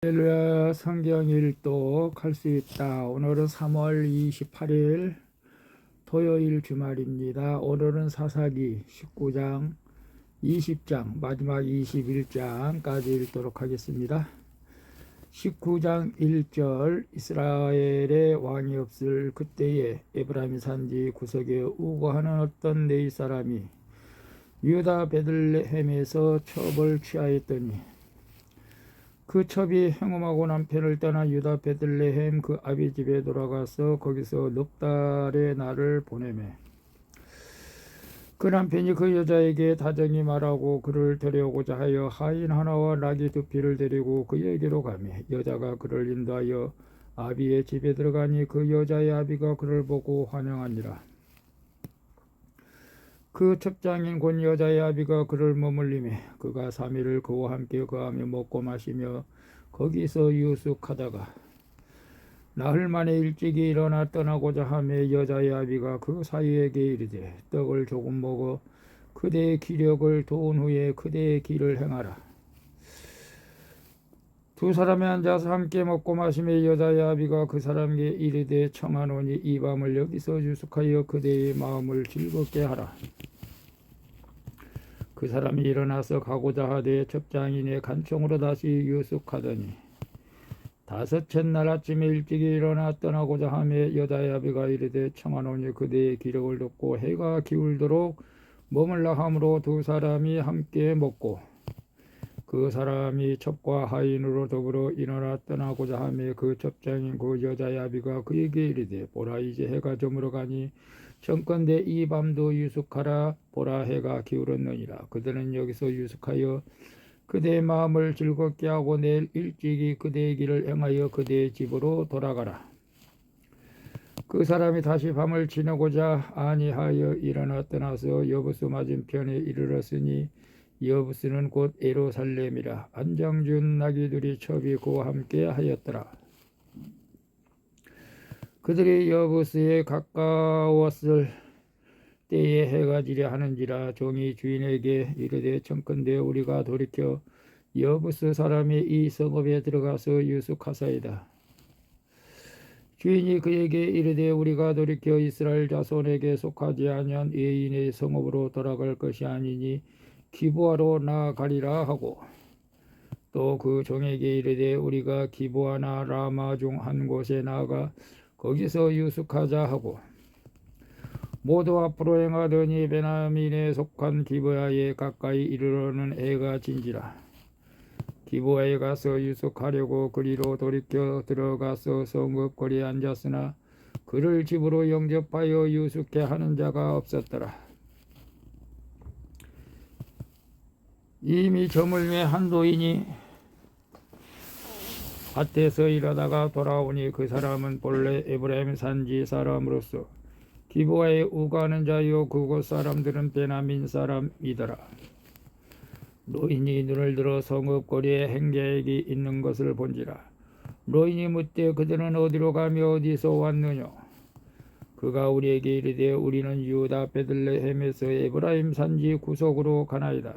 할렐루야. 성경 일독 할 수 있다. 오늘은 3월 28일 토요일 주말입니다. 오늘은 사사기 19장 20장 마지막 21장까지 읽도록 하겠습니다. 19장 1절 이스라엘의 왕이 없을 그때에 에브라임 산지 구석에 우거하는 어떤 네이 사람이 유다 베들레헴에서 첩을 취하였더니 그 첩이 행음하고 남편을 떠나 유다 베들레헴 그 아비 집에 돌아가서 거기서 넉 달의 날을 보내매 그 남편이 그 여자에게 다정히 말하고 그를 데려오고자 하여 하인 하나와 나귀 두 피를 데리고 그에게로 가매 여자가 그를 인도하여 아비의 집에 들어가니 그 여자의 아비가 그를 보고 환영하니라. 그 첩장인 곧 여자의 아비가 그를 머물리매 그가 3일을 그와 함께 거하며 먹고 마시며 거기서 유숙하다가 나흘 만에 일찍이 일어나 떠나고자 하며 여자의 아비가 그 사위에게 이르되 떡을 조금 먹어 그대의 기력을 도운 후에 그대의 길을 행하라. 두 사람이 앉아서 함께 먹고 마시며 여자의 아비가 그 사람에게 이르되 청하노니 이 밤을 여기서 유숙하여 그대의 마음을 즐겁게 하라. 그 사람이 일어나서 가고자 하되 첩장인의 간청으로 다시 유숙하더니 다섯째 날 아침에 일찍이 일어나 떠나고자 하며 여자의 아비가 이르되 청하노니 그대의 기력을 돕고 해가 기울도록 머물라 하므로 두 사람이 함께 먹고 그 사람이 첩과 하인으로 더불어 일어나 떠나고자 하며 그 첩장인 그 여자의 아비가 그에게 이르되 보라 이제 해가 저물어 가니 정컨대 이 밤도 유숙하라. 보라 해가 기울었느니라. 그들은 여기서 유숙하여 그대의 마음을 즐겁게 하고 내일 일찍이 그대의 길을 행하여 그대의 집으로 돌아가라. 그 사람이 다시 밤을 지내고자 아니하여 일어나 떠나서 여부스 맞은편에 이르렀으니 여부스는 곧 예루살렘이라. 안장준 나귀들이 첩이 그와 함께 하였더라. 그들이 여부스에 가까웠을 때에 해가 지려 하는지라. 종이 주인에게 이르되 청컨대 우리가 돌이켜 여부스 사람이 이 성읍에 들어가서 유숙하사이다. 주인이 그에게 이르되 우리가 돌이켜 이스라엘 자손에게 속하지 아니한 외인의 성읍으로 돌아갈 것이 아니니 기브아로 나아가리라 하고 또 그 종에게 이르되 우리가 기브아나 라마 중 한 곳에 나아가 거기서 유숙하자 하고 모두 앞으로 행하더니 베냐민에 속한 기브아에 가까이 이르러는 해가 진지라. 기브아에 가서 유숙하려고 그리로 돌이켜 들어가서 성읍 거리에 앉았으나 그를 집으로 영접하여 유숙케 하는 자가 없었더라. 이미 저물매 한 노인이 밭에서 일하다가 돌아오니 그 사람은 본래 에브라임 산지 사람으로서 기브아에 우거하는 자요 그곳 사람들은 베냐민 사람이더라. 노인이 눈을 들어 성읍 거리에 행객이 있는 것을 본지라. 노인이 묻되 그들은 어디로 가며 어디서 왔느냐. 그가 우리에게 이르되 우리는 유다 베들레헴에서 에브라임 산지 구석으로 가나이다.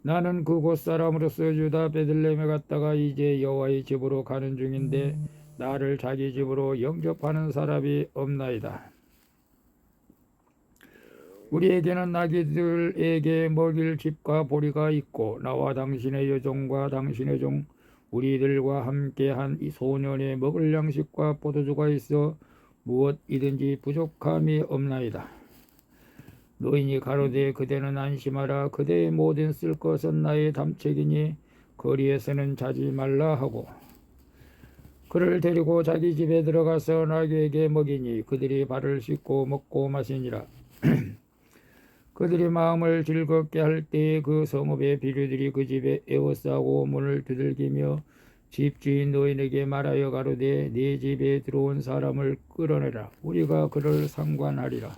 나는 그곳 사람으로서 유다 베들레헴에 갔다가 이제 여호와의 집으로 가는 중인데 나를 자기 집으로 영접하는 사람이 없나이다. 우리에게는 나귀들에게 먹일 집과 보리가 있고 나와 당신의 여종과 당신의 종 우리들과 함께한 이 소년의 먹을 양식과 포도주가 있어 무엇이든지 부족함이 없나이다. 노인이 가로되 그대는 안심하라. 그대의 모든 쓸 것은 나의 담책이니 거리에서는 자지 말라 하고 그를 데리고 자기 집에 들어가서 나귀에게 먹이니 그들이 발을 씻고 먹고 마시니라. 그들이 마음을 즐겁게 할 때에 그 성읍의 비류들이 그 집에 에워싸고 문을 두들기며 집주인 노인에게 말하여 가로되 네 집에 들어온 사람을 끌어내라. 우리가 그를 상관하리라.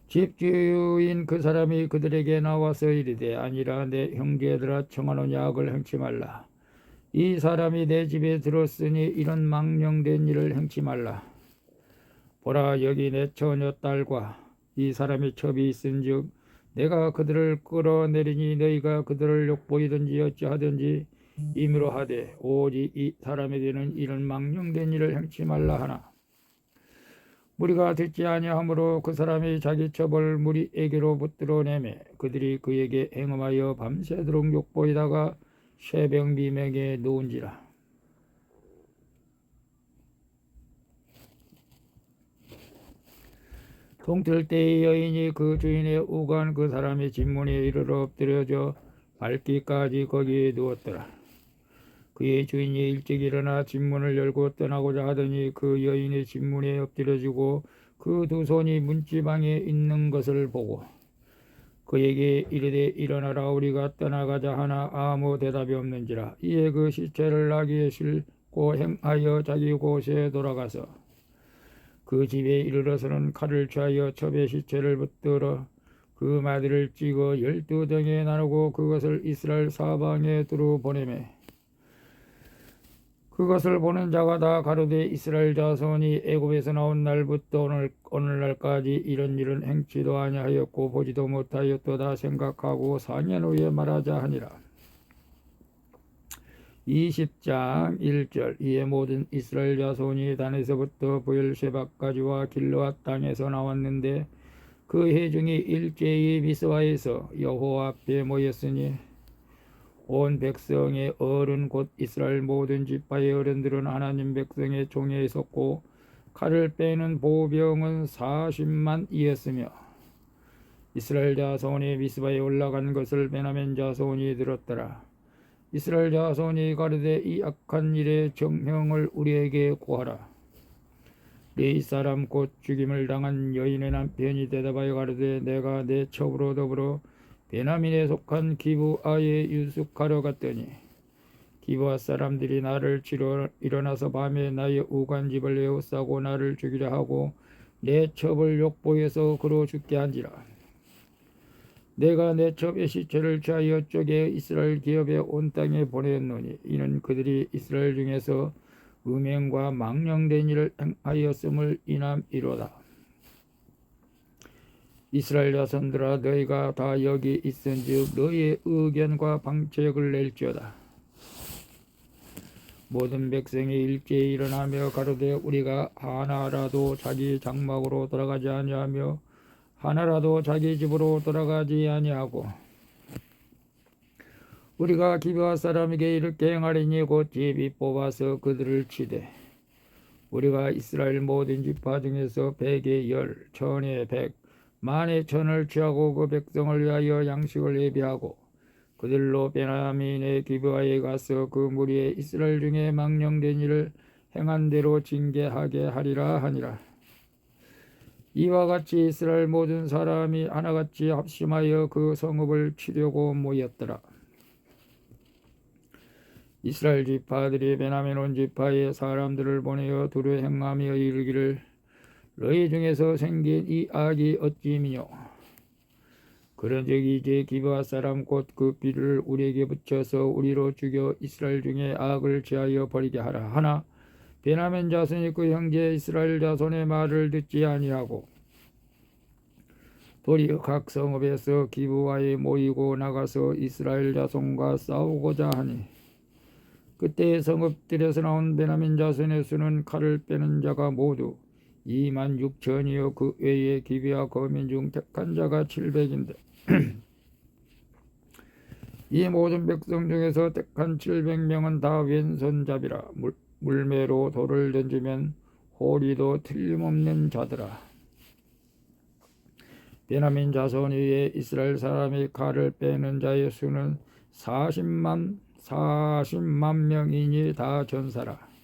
집주인 그 사람이 그들에게 나와서 이르되 아니라 내 형제들아 청하노니 악을 행치 말라. 이 사람이 내 집에 들었으니 이런 망령된 일을 행치 말라. 보라 여기 내 처녀 딸과 이 사람의 첩이 있은즉 내가 그들을 끌어내리니 너희가 그들을 욕보이든지 어찌하든지 임의로 하되 오직 이 사람에게는 이런 망령된 일을 행치 말라 하나 무리가 듣지 아니하므로 그 사람이 자기 첩을 무리에게로 붙들어내매 그들이 그에게 행음하여 밤새도록 욕보이다가 새벽 미명에 누운지라. 동틀 때의 여인이 그 주인의 우간 그 사람의 집문에 이르러 엎드려져 밟기까지 거기에 누웠더라. 그의 주인이 일찍 일어나 집문을 열고 떠나고자 하더니 그 여인의 집문에 엎드려지고 그 두 손이 문지방에 있는 것을 보고 그에게 이르되 일어나라 우리가 떠나가자 하나 아무 대답이 없는지라. 이에 그 시체를 나귀에 싣고 행하여 자기 곳에 돌아가서 그 집에 이르러서는 칼을 취하여 첩의 시체를 붙들어 그 마디를 찍어 12등에 나누고 그것을 이스라엘 사방에 두루 보내매 그것을 보는 자가 다 가로되 이스라엘 자손이 애굽에서 나온 날부터 오늘날까지 이런 일은 행치도 아니하였고 보지도 못하였도다 생각하고 4년 후에 말하자 하니라. 20장 1절. 이에 모든 이스라엘 자손이 단에서부터 브엘셰바까지와 길르앗 땅에서 나왔는데 그 회중이 일제히 미스바에서 여호와 앞에 모였으니 온 백성의 어른 곧 이스라엘 모든 지파의 어른들은 하나님 백성의 종에 섰고 칼을 빼는 보병은 40만이었으며 이스라엘 자손이 미스바에 올라간 것을 베냐민 자손이 들었더라. 이스라엘 자손이 가르되 이 악한 일의 정형을 우리에게 고하라. 레위 사람 곧 죽임을 당한 여인의 남편이 대답하여 가르되 내가 내 첩으로 더불어 베냐민에 속한 기브아에 유숙하러 갔더니 기브아 사람들이 나를 치러 일어나서 밤에 나의 우간집을 에워싸고 나를 죽이려 하고 내 첩을 욕보에서 그로 죽게 한지라. 내가 내 첩의 시체를 취하여 쪼개 이스라엘 기업의 온 땅에 보냈노니 이는 그들이 이스라엘 중에서 음행과 망령된 일을 행하였음을 인함이로다. 이스라엘 자손들아 너희가 다 여기 있은즉 너희의 의견과 방책을 낼지어다. 모든 백성이 일제히 일어나며 가로되 우리가 하나라도 자기 장막으로 돌아가지 아니하며 하나라도 자기 집으로 돌아가지 아니하고 우리가 기브아 사람에게 이렇게 행하리니 곧 제비 뽑아서 그들을 치되 우리가 이스라엘 모든 지파 중에서 100에 10, 1000에 100, 만에 1000을 취하고 그 백성을 위하여 양식을 예비하고 그들로 베냐민의 기브아에 가서 그 무리에 이스라엘 중에 망령된 일을 행한 대로 징계하게 하리라 하니라. 이와 같이 이스라엘 모든 사람이 하나같이 합심하여 그 성읍을 치려고 모였더라. 이스라엘 지파들이 베냐민 온 지파의 사람들을 보내어 두루 행하며 이르기를 너희 중에서 생긴 이 악이 어찌미뇨. 그런즉 이제 기브아 사람 곧 그 비를 우리에게 붙여서 우리로 죽여 이스라엘 중에 악을 제하여 버리게 하라 하나 베냐민 자손이 그 형제 이스라엘 자손의 말을 듣지 아니하고 도리어 각 성읍에서 기브아에 모이고 나가서 이스라엘 자손과 싸우고자 하니 그때 성읍들에서 나온 베냐민 자손의 수는 칼을 빼는 자가 모두 26,000이요 그 외에 기브아 거민 중 택한 자가 700인데 이 모든 백성 중에서 택한 700명은 다 왼손잡이라 물매로 돌을 던지면 호리도 틀림없는 자더라. 베냐민 자손 위에 이스라엘 사람이 칼을 빼는 자의 수는 40만 명이니 다 전사라.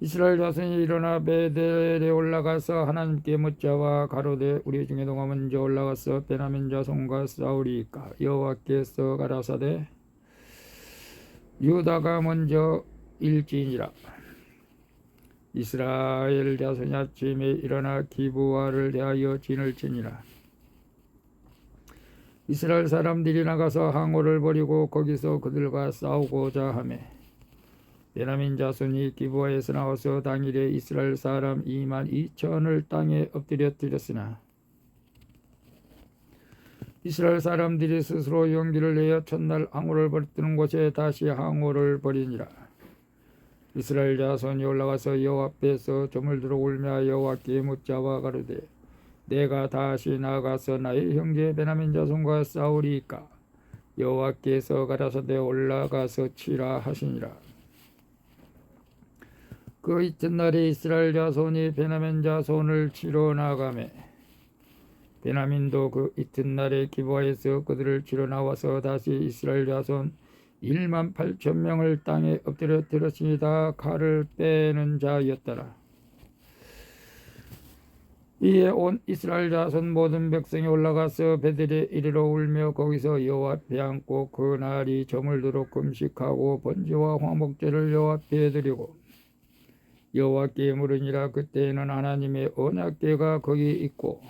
이스라엘 자손이 일어나 베델에 올라가서 하나님께 묻자와 가로되 우리 중에 누가 먼저 올라가서 베냐민 자손과 싸우리이까. 여호와께서 가라사대 유다가 먼저 일지니라. 이스라엘 자손이 아침에 일어나 기브아를 대하여 진을 치니라. 이스라엘 사람들이 나가서 항오를 벌이고 거기서 그들과 싸우고자 하매 베냐민 자손이 기브아에서 나와서 당일에 이스라엘 사람 22,000을 땅에 엎드렸으나 이스라엘 사람들이 스스로 용기를 내어 첫날 항우를 벌뜨는 곳에 다시 항우를 벌이니라. 이스라엘 자손이 올라가서 여호와 앞에서 점을 들어 울며 여호와께 묻자와 가로되 내가 다시 나아가서 나의 형제 베냐민 자손과 싸우리이까. 여호와께서 가라사대 올라가서 치라 하시니라. 그 이튿날에 이스라엘 자손이 베냐민 자손을 치러 나가매 베냐민도 그 이튿날에 기브아에서 그들을 치러 나와서 다시 이스라엘 자손 18,000명을 땅에 엎드려뜨렸으니 다 칼을 빼는 자였더라. 이에 온 이스라엘 자손 모든 백성이 올라가서 베델에 이르러 울며 거기서 여호와 앞에 앉고 그 날이 저물도록 금식하고 번제와 화목제를 여호와 앞에 드리고 여호와께 물으니라. 그때에는 하나님의 언약궤가 거기 있고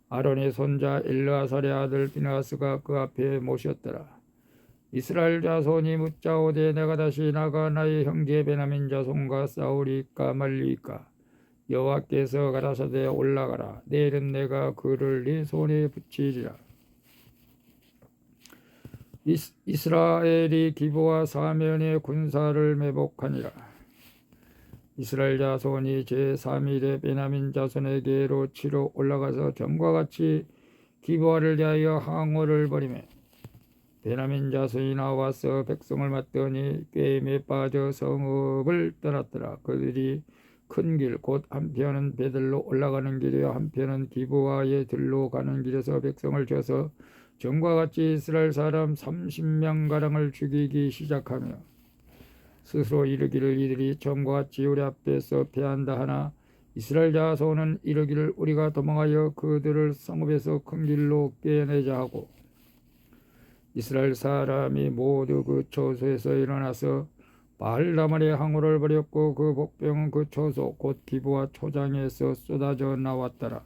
아론의 손자 엘르아살의 아들 비느하스가 그 앞에 모셨더라. 이스라엘 자손이 묻자오되 내가 다시 나가 나의 형제 베냐민 자손과 싸우리까 말리까. 여호와께서 가라사대 올라가라. 내일은 내가 그를 네 손에 붙이리라. 이스라엘이 기브와 사면의 군사를 매복하니라. 이스라엘 자손이 제3일에 베냐민 자손에게로 치러 올라가서 전과 같이 기브와를 대하여 항우를 벌이매 베냐민 자손이 나와서 백성을 맞더니 꾀임에 빠져 성읍을 떠났더라. 그들이 큰 길 곧 한편은 베들로 올라가는 길이요 한편은 기브와의 들로 가는 길에서 백성을 쳐서 전과 같이 이스라엘 사람 30명가량을 죽이기 시작하며 스스로 이르기를 이들이 전과 같이 우리 앞에서 패한다 하나 이스라엘 자손은 이르기를 우리가 도망하여 그들을 성읍에서 큰 길로 꿰내자 하고 이스라엘 사람이 모두 그 초소에서 일어나서 바알다말의 항우를 벌였고 그 복병은 그 초소 곧 기브와 초장에서 쏟아져 나왔더라.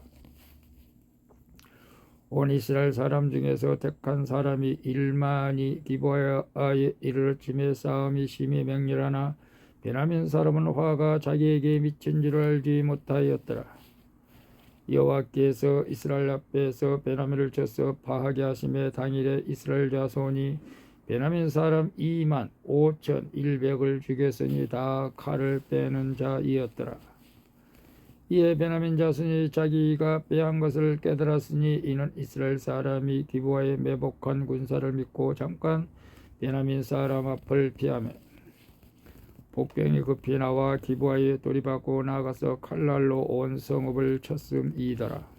온 이스라엘 사람 중에서 택한 사람이 1만이 기브아에 이르러침에 싸움이 심히 맹렬하나 베냐민 사람은 화가 자기에게 미친 줄 알지 못하였더라. 여호와께서 이스라엘 앞에서 베냐민을 쳐서 파하게 하심에 당일에 이스라엘 자손이 베냐민 사람 25,100을 죽였으니 다 칼을 빼는 자이었더라. 이에 베냐민 자손이 자기가 빼앗은 것을 깨달았으니 이는 이스라엘 사람이 기브아에 매복한 군사를 믿고 잠깐 베냐민 사람 앞을 피하며 복병이 급히 나와 기브아에 돌입하고 나가서 칼날로 온 성읍을 쳤음이더라.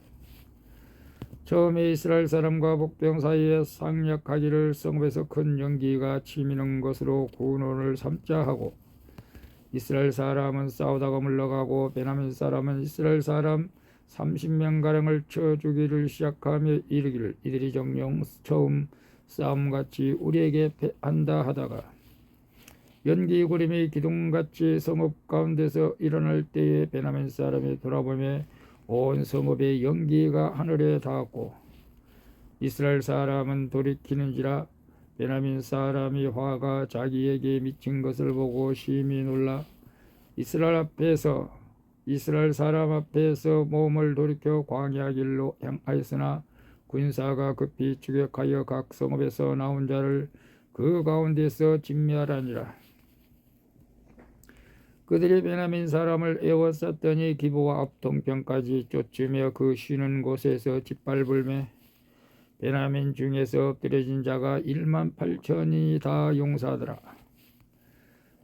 처음에 이스라엘 사람과 복병 사이에 상략하기를 성읍에서 큰 연기가 치미는 것으로 군원을 삼자 하고 이스라엘 사람은 싸우다가 물러가고 베냐민 사람은 이스라엘 사람 30명가량을 쳐 죽이기를 시작하며 이르기를 이들이 정녕 처음 싸움같이 우리에게 패한다 하다가 연기 구름이 기둥같이 성읍 가운데서 일어날 때에 베냐민 사람이 돌아보며 온 성읍의 연기가 하늘에 닿았고 이스라엘 사람은 돌이키는지라 베냐민 사람이 화가 자기에게 미친 것을 보고 심히 놀라 이스라엘 사람 앞에서 몸을 돌이켜 광야 길로 향하였으나 군사가 급히 추격하여 각 성읍에서 나온 자를 그 가운데서 진멸하니라. 그들이 베냐민 사람을 에워쌌더니 기브와 앞 동편까지 쫓으며 그 쉬는 곳에서 짓밟을매 베냐민 중에서 엎드려진 자가 18,000이 다 용사더라.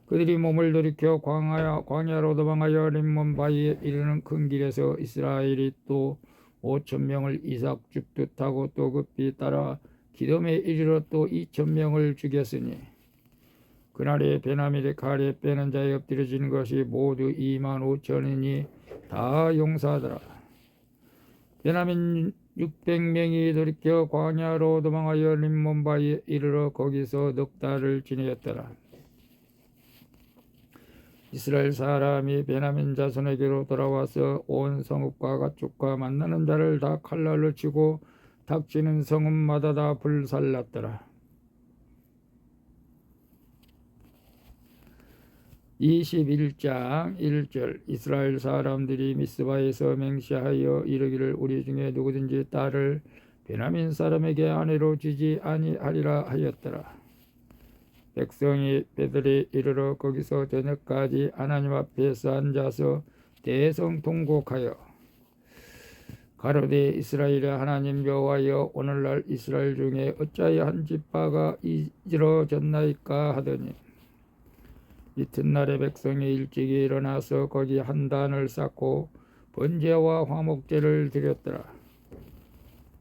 그들이 몸을 돌이켜 광야로 도망하여 림몬 바위에 이르는 큰 길에서 이스라엘이 또 5,000명을 이삭 줍듯 하고 또 급히 따라 기돔에 이르러 또 2,000명을 죽였으니 그날에 베냐민의 칼에 빼는 자에 엎드려진 것이 모두 25,000이니 다 용사더라. 베냐민 600명이 돌이켜 광야로 도망하여 림몬 바위에 이르러 거기서 넉 달을 지내었더라. 이스라엘 사람이 베냐민 자손에게로 돌아와서 온 성읍과 가축과 만나는 자를 다 칼날로 치고 닥치는 성읍마다 다 불살랐더라. 21장 1절 이스라엘 사람들이 미스바에서 맹세하여 이르기를 우리 중에 누구든지 딸을 베냐민 사람에게 아내로 주지 아니하리라 하였더라. 백성이 베들에 이르러 거기서 저녁까지 하나님 앞에서 앉아서 대성통곡하여 가로되 이스라엘의 하나님 여호와여 오늘날 이스라엘 중에 어찌하여 한 지파가 이지러졌나이까 하더니 이튿날에 백성이 일찍이 일어나서 거기 한 단을 쌓고 번제와 화목제를 드렸더라.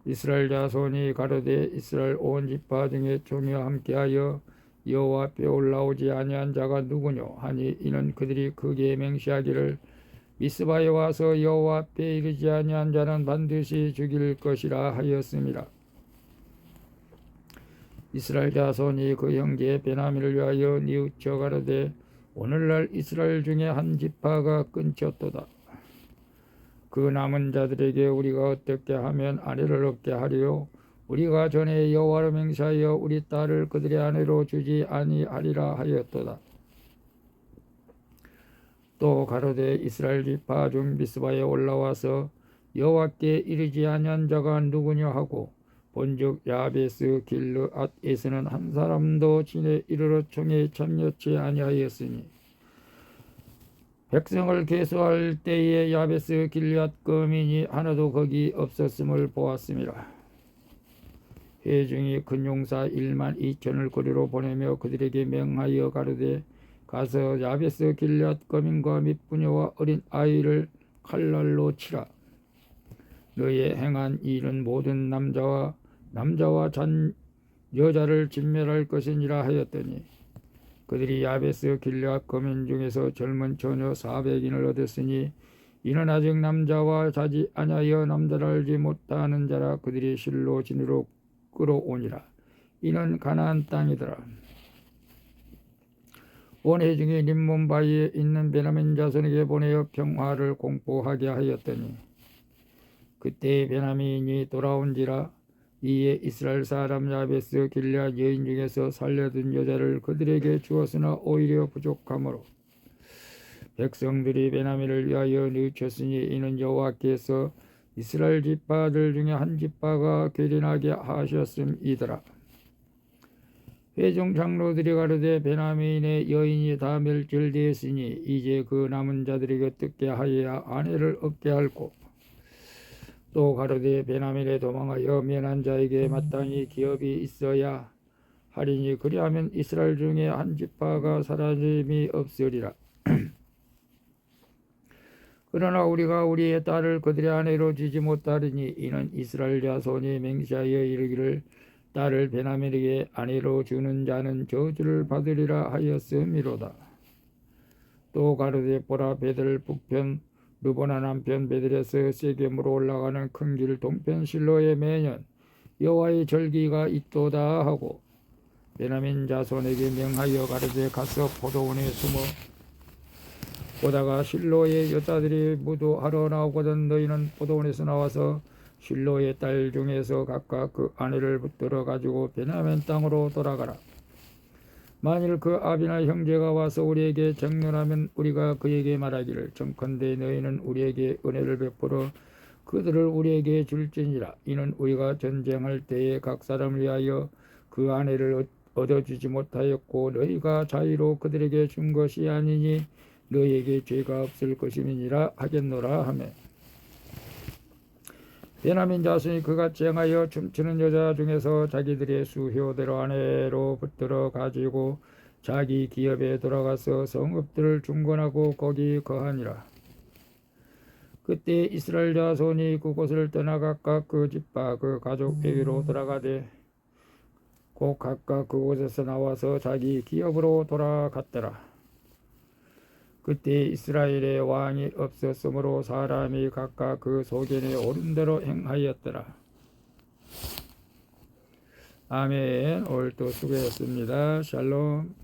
이스라엘 자손이 가로되 이스라엘 온 지파 중에 종이와 함께하여 여호와 앞에 올라오지 아니한 자가 누구뇨 하니 이는 그들이 크게 맹세하기를 미스바에 와서 여호와 앞에 이르지 아니한 자는 반드시 죽일 것이라 하였습니다. 이스라엘 자손이 그 형제 베냐민을 위하여 뉘우쳐 가로되 오늘날 이스라엘 중에 한 지파가 끊겼도다. 그 남은 자들에게 우리가 어떻게 하면 아내를 얻게 하리요? 우리가 전에 여호와로 맹세하여 우리 딸을 그들의 아내로 주지 아니하리라 하였도다. 또 가로되 이스라엘 지파 중 미스바에 올라와서 여호와께 이르지 아니한 자가 누구냐 하고 본즉 야베스 길르앗에서는 한 사람도 진에 이르러 총에 참여치 아니하였으니 백성을 계수할 때에 야베스 길르앗 거민이 하나도 거기 없었음을 보았습니다. 회중이 큰 용사 1만 2천을 거리로 보내며 그들에게 명하여 가로되 가서 야베스 길르앗 거민과 및 부녀와 어린 아이를 칼날로 치라. 너의 행한 일은 모든 남자와 잔 여자를 진멸할 것이니라 하였더니 그들이 야베스 길르앗 거민 중에서 젊은 처녀 400인을 얻었으니 이는 아직 남자와 자지 아니하여 남자를 알지 못하는 자라. 그들이 실로 진으로 끌어오니라. 이는 가나안 땅이더라. 온 회중이 림몬 바위에 있는 베냐민 자손에게 보내어 평화를 공포하게 하였더니 그때 베냐민이 돌아온지라. 이에 이스라엘 사람 야베스 길르앗 여인 중에서 살려둔 여자를 그들에게 주었으나 오히려 부족하므로 백성들이 베냐민을 위하여 뉘우쳤으니 이는 여호와께서 이스라엘 지파들 중에 한 지파가 괴련하게 하셨음이더라. 회중 장로들이 가로되 베냐민의 여인이 다 멸절되었으니 이제 그 남은 자들에게 어떻게 하여야 아내를 얻게 할꼬. 또 가로되 베냐민에 도망하여 면한 자에게 마땅히 기업이 있어야 하리니 그리하면 이스라엘 중에 한 지파가 사라짐이 없으리라. 그러나 우리가 우리의 딸을 그들의 아내로 주지 못하리니 이는 이스라엘 자손이 맹세하여 이르기를 딸을 베냐민에게 아내로 주는 자는 저주를 받으리라 하였음이로다. 또 가로되 보라 베들 북편 르보나 남편 베들에서 세겜으로 올라가는 큰 길 동편 실로에 매년 여호와의 절기가 있도다 하고 베냐민 자손에게 명하여 가로되 가서 포도원에 숨어 보다가 실로의 여자들이 무도하러 나오거든 너희는 포도원에서 나와서 실로의 딸 중에서 각각 그 아내를 붙들어 가지고 베냐민 땅으로 돌아가라. 만일 그 아비나 형제가 와서 우리에게 정론하면 우리가 그에게 말하기를 청컨대 너희는 우리에게 은혜를 베풀어 그들을 우리에게 줄지니라. 이는 우리가 전쟁할 때에 각 사람을 위하여 그 아내를 얻어주지 못하였고 너희가 자의로 그들에게 준 것이 아니니 너희에게 죄가 없을 것임이니라 하겠노라 하며 베냐민 자손이 그같이 행하여 춤추는 여자 중에서 자기들의 수효대로 아내로 붙들어 가지고 자기 기업에 돌아가서 성읍들을 중건하고 거기 거하니라. 그때 이스라엘 자손이 그곳을 떠나 각각 그 지파 그 가족에게로 돌아가되 곧 각각 그곳에서 나와서 자기 기업으로 돌아갔더라. 그때 이스라엘의 왕이 없었으므로 사람이 각각 그 소견에 옳은 대로 행하였더라. 아멘. 오늘도 수고했습니다. 샬롬.